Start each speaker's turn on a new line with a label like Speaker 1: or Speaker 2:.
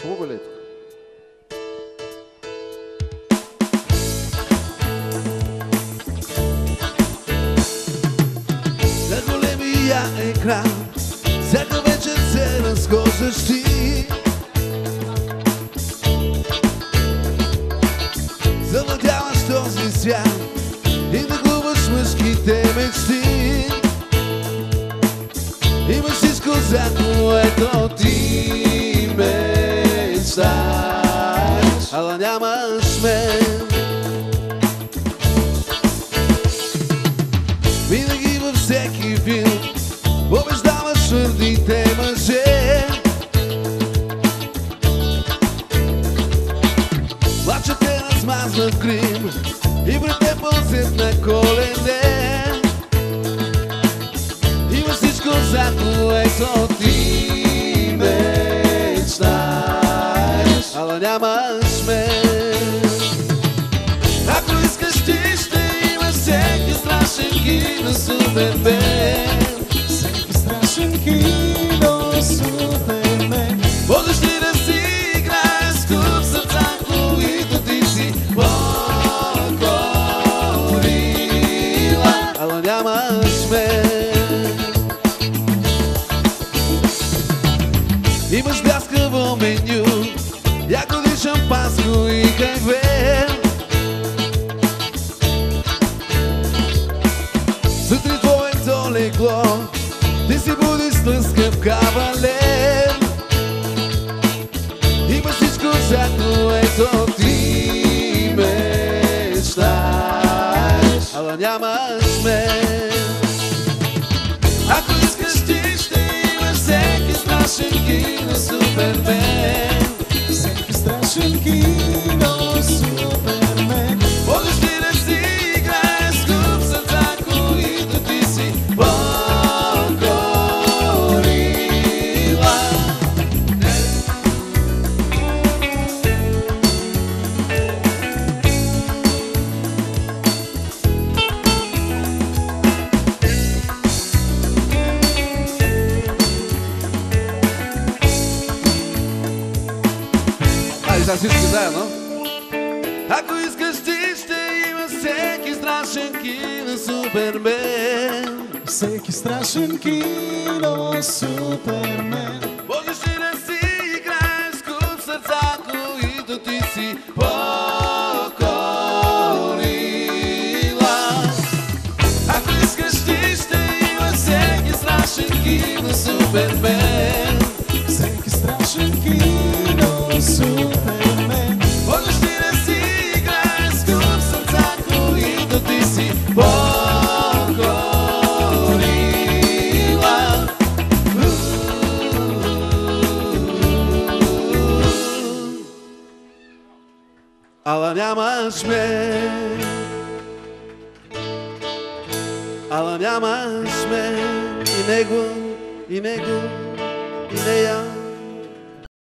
Speaker 1: Хубаво ли е тук?
Speaker 2: На големия екран всяка вечер се разхождаш ти. Завладяваш този свят и да губаш мъжките мечти. Имаш всичко, за което ти мечташ, ала нямаш мен. Винаги във всеки филм побеждаваш твърдите мъже. Плачете на смазнат грим и пред те пълзят на колене. Има всичко, за което ти мечташ, ала нямаш мен. Ако искаш, ти ще имаш всеки страшен кино Супермен.
Speaker 3: Всеки страшен кино Супермен.
Speaker 2: Можеш ли да си играеш с куп сърца, които ти си покорила, ала нямаш мен. Имаш бляскаво меню, ягоди, шампанско и кафе. Сутрин твоето легло ти си буди с лъскав кавалер. Има всичко, за което ти мечташ, ала нямаш мен. Ако искаш, ти ще имаш всеки страшен кино Супермен.
Speaker 3: Всеки страшен кино Супермен.
Speaker 2: Можеш ли да си играеш с куп сърца, които ти си покорила? Айде сега всички заедно. Ако искаш, ти ще има всеки страшен кино Супермен.
Speaker 3: Всеки страшен кино Супермен.
Speaker 2: Можеш ли да си играеш с куп сърца, които ти си покорила? Ако искаш, ти ще има всеки страшен кино Супермен.
Speaker 3: Всеки страшен кино Супермен.
Speaker 2: Можеш ли да си играеш с куп сърца, които ти си покорила? Ала нямаш мен, ала нямаш мен. И него, и нея.